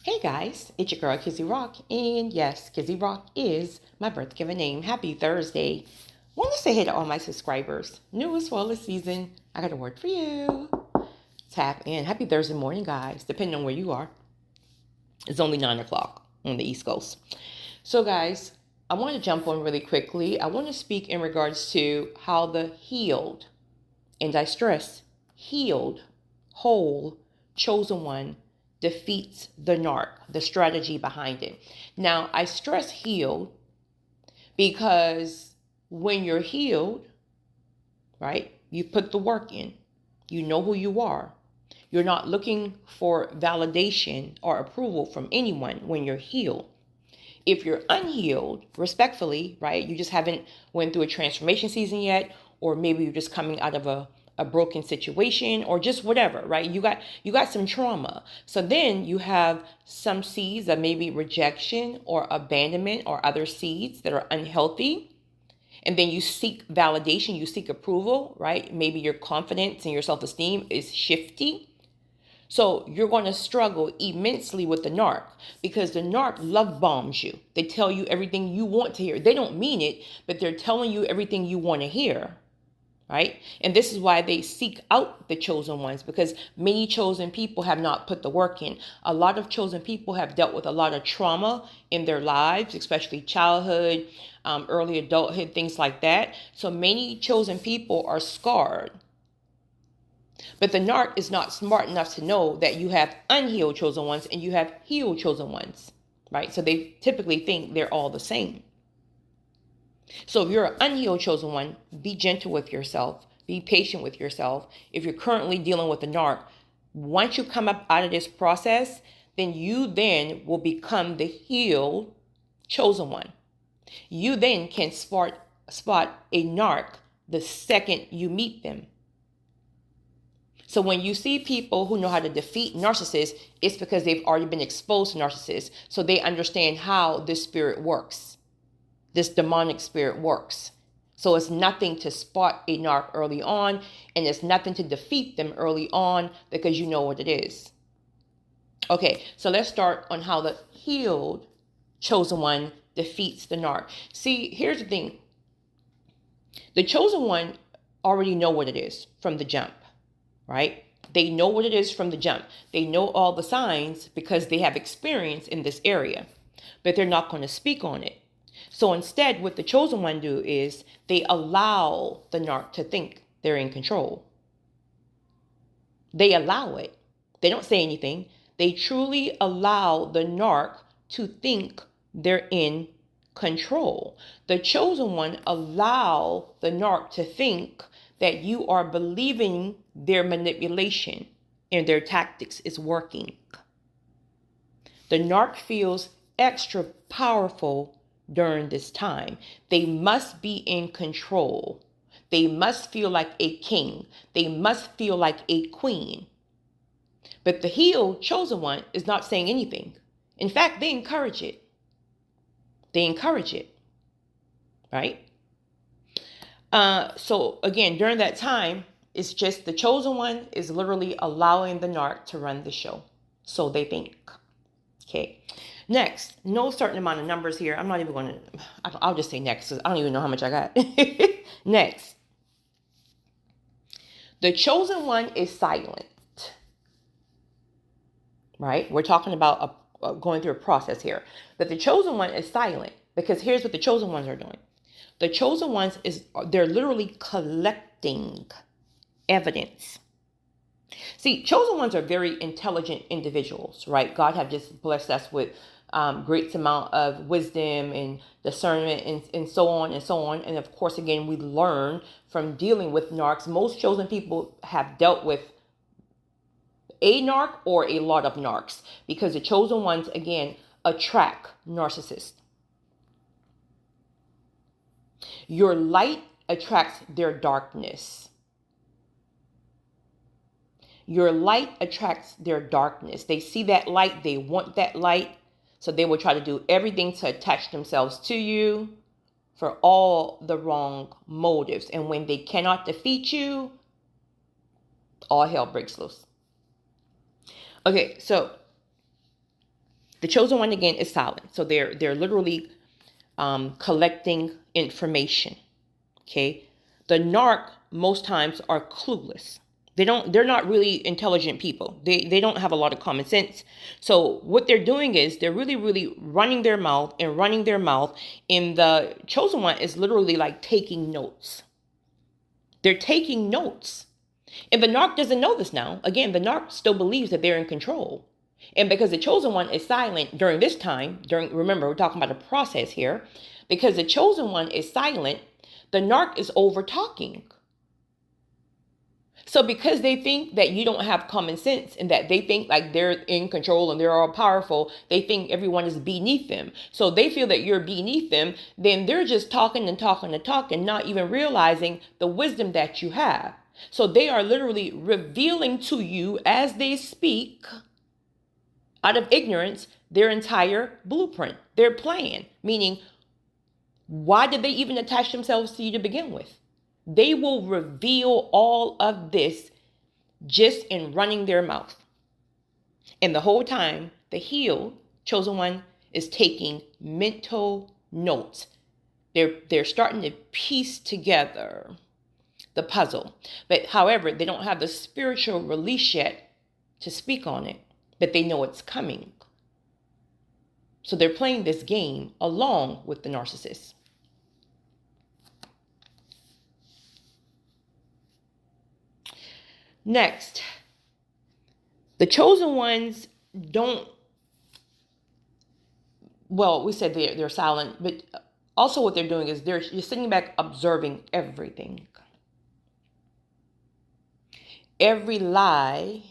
Hey guys, it's your girl Kizzy Rock, and yes, Kizzy Rock is my birth given name. Happy Thursday. Want to say hey to all my subscribers. New as well this season, I got a word for you. Tap in. Happy Thursday morning, guys, depending on where you are. It's only 9 o'clock on the East Coast. So guys, I want to jump on really quickly. I want to speak in regards to how the healed, and I stress healed, whole, chosen one defeats the narc, the strategy behind it. Now, I stress healed because when you're healed, right, you put the work in. You know who you are. You're not looking for validation or approval from anyone when you're healed. If you're unhealed, respectfully, right, you just haven't went through a transformation season yet, or maybe you're just coming out of a broken situation, or just whatever, right? You got some trauma. So then you have some seeds of maybe rejection or abandonment or other seeds that are unhealthy. And then you seek validation, you seek approval, right? Maybe your confidence and your self-esteem is shifty. So you're going to struggle immensely with the narc because the narc love bombs you. They tell you everything you want to hear. They don't mean it, but they're telling you everything you want to hear. Right? And this is why they seek out the chosen ones, because many chosen people have not put the work in. A lot of chosen people have dealt with a lot of trauma in their lives, especially childhood, early adulthood, things like that. So many chosen people are scarred. But the narc is not smart enough to know that you have unhealed chosen ones and you have healed chosen ones, right? So they typically think they're all the same. So if you're an unhealed chosen one, be gentle with yourself. Be patient with yourself. If you're currently dealing with a narc, once you come up out of this process, then you then will become the healed chosen one. You then can spot a narc the second you meet them. So when you see people who know how to defeat narcissists, it's because they've already been exposed to narcissists. So they understand how this spirit works. This demonic spirit works. So it's nothing to spot a narc early on, and it's nothing to defeat them early on because you know what it is. Okay, so let's start on how the healed chosen one defeats the narc. See, here's the thing. The chosen one already know what it is from the jump, right? They know what it is from the jump. They know all the signs because they have experience in this area, but they're not going to speak on it. So instead, what the chosen one do is they allow the narc to think they're in control. They allow it. They don't say anything. They truly allow the narc to think they're in control. The chosen one allow the narc to think that you are believing their manipulation and their tactics is working. The narc feels extra powerful during this time. They must be in control. They must feel like a king. They must feel like a queen. But the healed chosen one is not saying anything. In fact, they encourage it. They encourage it. Right? So again, during that time, it's just the chosen one is literally allowing the narc to run the show. So they think. Okay. Next, no certain amount of numbers here. I'm not even going to, I'll just say next because I don't even know how much I got. Next. The chosen one is silent. Right? We're talking about going through a process here. But the chosen one is silent because here's what the chosen ones are doing. The chosen ones they're literally collecting evidence. See, chosen ones are very intelligent individuals, right? God have just blessed us with great amount of wisdom and discernment and so on and so on. And of course, again, we learn from dealing with narcs. Most chosen people have dealt with a narc or a lot of narcs because the chosen ones, again, attract narcissists. Your light attracts their darkness. Your light attracts their darkness. They see that light. They want that light. So they will try to do everything to attach themselves to you for all the wrong motives. And when they cannot defeat you, all hell breaks loose. Okay, so The chosen one, again, is silent. So they're literally collecting information. Okay. The narc most times are clueless. They're not really intelligent people. They don't have a lot of common sense. So what they're doing is they're really, really running their mouth and running their mouth. And the chosen one is literally like taking notes. They're taking notes. And the narc doesn't know this now. Again, the narc still believes that they're in control. And because the chosen one is silent during this time, remember, we're talking about a process here. Because the chosen one is silent, the narc is over talking. So because they think that you don't have common sense and that they think like they're in control and they're all powerful, they think everyone is beneath them. So they feel that you're beneath them, then they're just talking and talking and talking, not even realizing the wisdom that you have. So they are literally revealing to you as they speak, out of ignorance, their entire blueprint, their plan. Meaning, why did they even attach themselves to you to begin with? They will reveal all of this just in running their mouth. And the whole time, the healed chosen one is taking mental notes. They're starting to piece together the puzzle. But however, they don't have the spiritual release yet to speak on it, but they know it's coming. So they're playing this game along with the narcissist. Next, the chosen ones don't, well, we said they're silent, but also what they're doing is you're sitting back observing everything. Every lie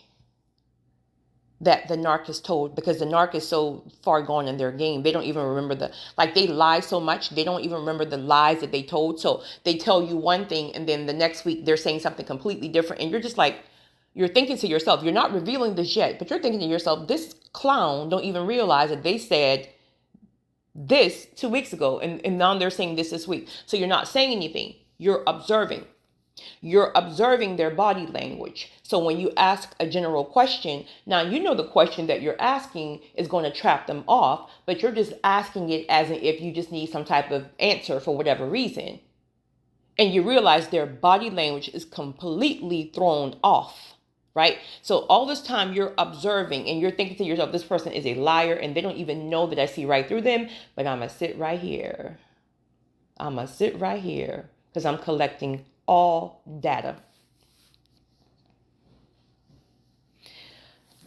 that the narc is told, because the narc is so far gone in their game, they don't even remember they lie so much, they don't even remember the lies that they told. So they tell you one thing, and then the next week they're saying something completely different. And you're just like, you're thinking to yourself, you're not revealing this yet, but you're thinking to yourself, this clown don't even realize that they said this 2 weeks ago, and now they're saying this week. So you're not saying anything, you're observing. You're observing their body language. So when you ask a general question, now you know the question that you're asking is going to trap them off, but you're just asking it as if you just need some type of answer for whatever reason. And you realize their body language is completely thrown off, right? So all this time you're observing and you're thinking to yourself, this person is a liar and they don't even know that I see right through them, but I'm going to sit right here. I'm going to sit right here because I'm collecting all data.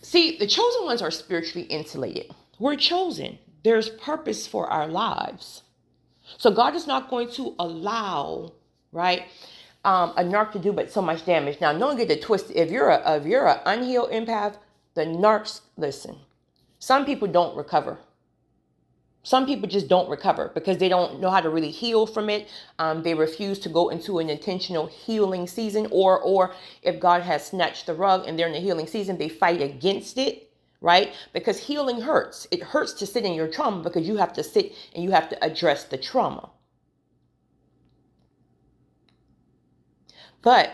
See, the chosen ones are spiritually insulated. We're chosen. There's purpose for our lives. So God is not going to allow, right, a narc to do but so much damage. Now, don't get it twisted. If you're an unhealed empath, the narcs, listen, some people don't recover. Some people just don't recover because they don't know how to really heal from it. They refuse to go into an intentional healing season, or if God has snatched the rug and they're in the healing season, they fight against it, right? Because healing hurts. It hurts to sit in your trauma because you have to sit and you have to address the trauma. But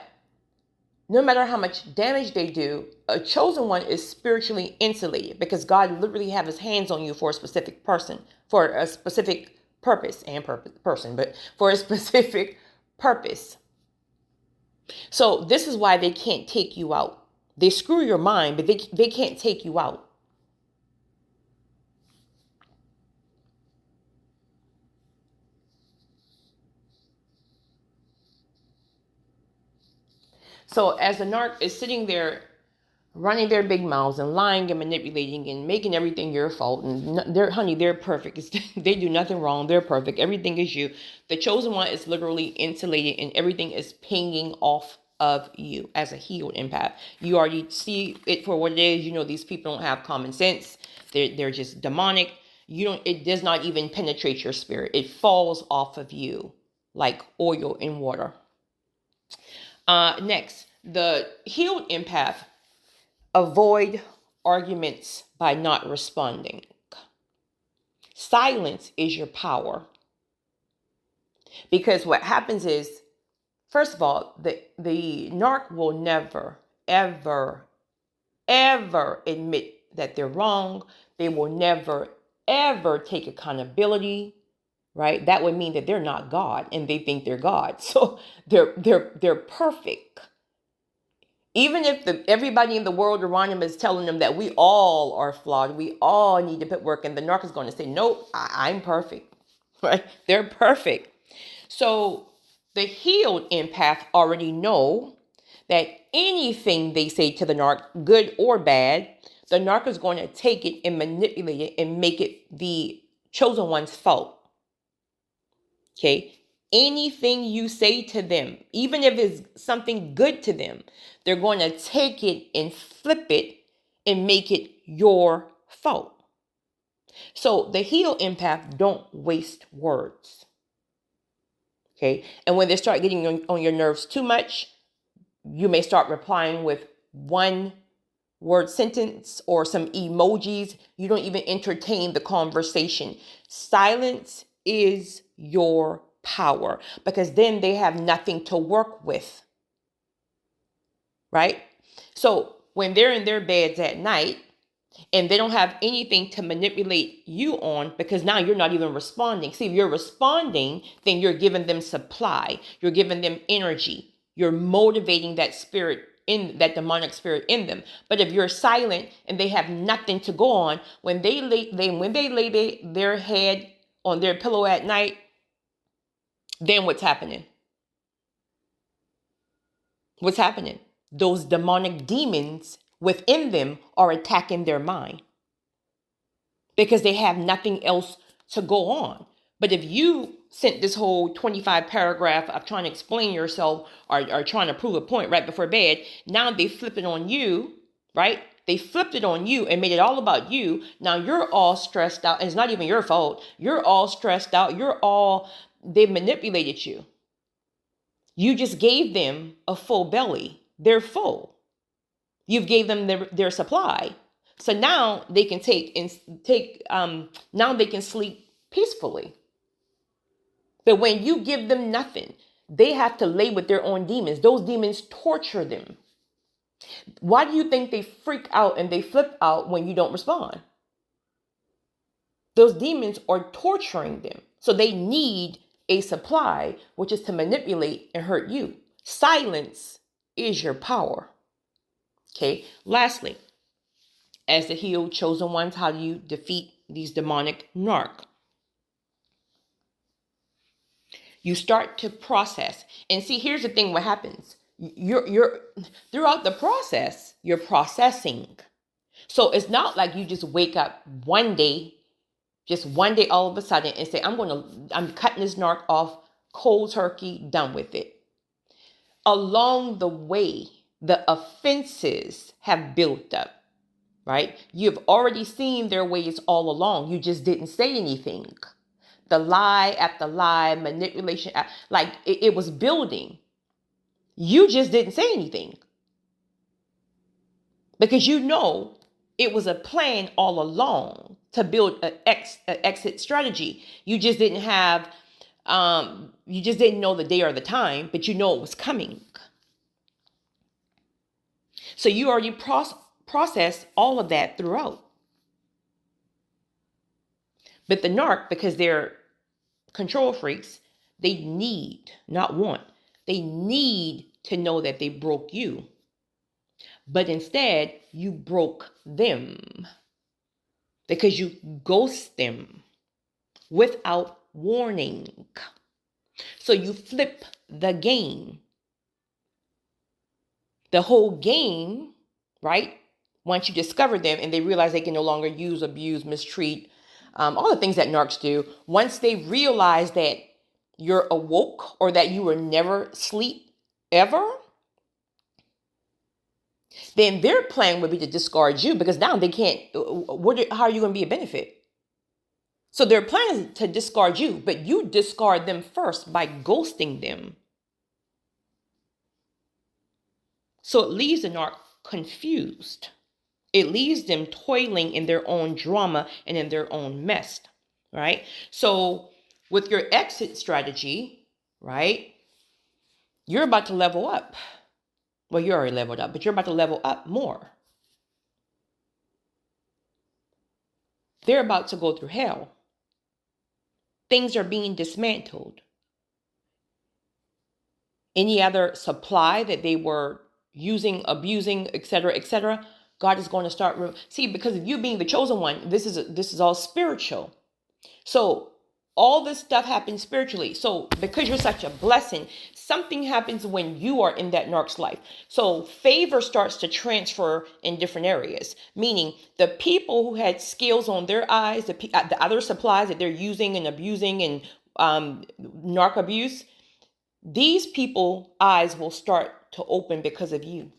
no matter how much damage they do, a chosen one is spiritually insulated because God literally have his hands on you for a specific person, for a specific purpose and person, but for a specific purpose. So this is why they can't take you out. They screw your mind, but they can't take you out. So as the narc is sitting there running their big mouths and lying and manipulating and making everything your fault, and they're perfect. They do nothing wrong. They're perfect. Everything is you. The chosen one is literally insulated and everything is pinging off of you as a healed empath. You already see it for what it is. You know, these people don't have common sense. They're just demonic. It does not even penetrate your spirit. It falls off of you like oil in water. Next, the healed empath avoid arguments by not responding. Silence is your power. Because what happens is, first of all, the narc will never, ever, ever admit that they're wrong. They will never, ever take accountability, right? That would mean that they're not God and they think they're God. So they're perfect. Even if everybody in the world around them is telling them that we all are flawed, we all need to put work in, the narc is going to say, nope, I'm perfect, right? They're perfect. So the healed empath already know that anything they say to the narc, good or bad, the narc is going to take it and manipulate it and make it the chosen one's fault. Okay? Anything you say to them, even if it's something good to them, they're going to take it and flip it and make it your fault. So the healed empath don't waste words. Okay? And when they start getting on your nerves too much, you may start replying with one word sentence or some emojis. You don't even entertain the conversation. Silence is your power, because then they have nothing to work with, right? So when they're in their beds at night and they don't have anything to manipulate you on, because now you're not even responding. See, if you're responding, then you're giving them supply, you're giving them energy, you're motivating that spirit, in that demonic spirit in them. But if you're silent and they have nothing to go on, when they lay their head on their pillow at night, then what's happening? What's happening? Those demonic demons within them are attacking their mind because they have nothing else to go on. But if you sent this whole 25 paragraph of trying to explain yourself or trying to prove a point right before bed, now they flip it on you, right? They flipped it on you and made it all about you. Now you're all stressed out, and it's not even your fault. You're all stressed out. They manipulated you. You just gave them a full belly. They're full. You've gave them their supply. So now they can now they can sleep peacefully. But when you give them nothing, they have to lay with their own demons. Those demons torture them. Why do you think they freak out and they flip out when you don't respond? Those demons are torturing them. So they need a supply, which is to manipulate and hurt you. Silence is your power. Okay. Lastly, as the healed chosen ones, how do you defeat these demonic narc? You start to process. And see, here's the thing, what happens. You're throughout the process, you're processing. So it's not like you just wake up one day all of a sudden and say, I'm cutting this narc off cold turkey, done with it. Along the way, the offenses have built up, right? You've already seen their ways all along. You just didn't say anything. The lie after lie, manipulation, like it was building. You just didn't say anything. Because you know it was a plan all along to build an exit strategy. You just didn't have, you just didn't know the day or the time, but you know it was coming. So you already processed all of that throughout. But the narc, because they're control freaks, they need, not want, they need to know that they broke you. But instead, you broke them because you ghost them without warning. So you flip the game. The whole game, right? Once you discover them and they realize they can no longer use, abuse, mistreat, all the things that narcs do, once they realize that you're awoke or that you were never asleep ever, then their plan would be to discard you, because now they can't, how are you going to be a benefit? So their plan is to discard you, but you discard them first by ghosting them. So it leaves the narc confused. It leaves them toiling in their own drama and in their own mess, right? So with your exit strategy, right, you're about to level up. Well, you're already leveled up, but you're about to level up more. They're about to go through hell. Things are being dismantled. Any other supply that they were using, abusing, etc., God is going to start. See, because of you being the chosen one, this is all spiritual. So all this stuff happens spiritually. So because you're such a blessing, something happens when you are in that narc's life. So favor starts to transfer in different areas, meaning the people who had scales on their eyes, the other supplies that they're using and abusing and narc abuse, these people eyes will start to open because of you.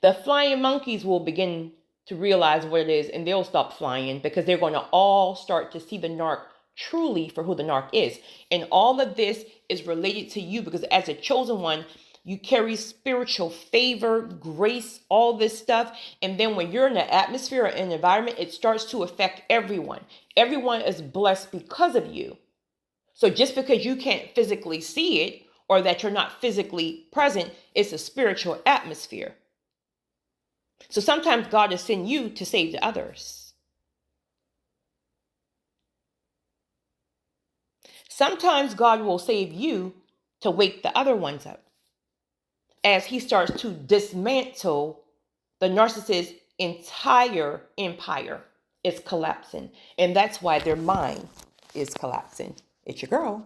The flying monkeys will begin to realize what it is, and they'll stop flying because they're going to all start to see the narc truly for who the narc is. And all of this is related to you because as a chosen one, you carry spiritual favor, grace, all this stuff. And then when you're in an atmosphere or an environment, it starts to affect everyone. Everyone is blessed because of you. So just because you can't physically see it or that you're not physically present, it's a spiritual atmosphere. So sometimes God will send you to save the others. Sometimes God will save you to wake the other ones up as he starts to dismantle the narcissist's entire empire is collapsing. And that's why their mind is collapsing. It's your girl.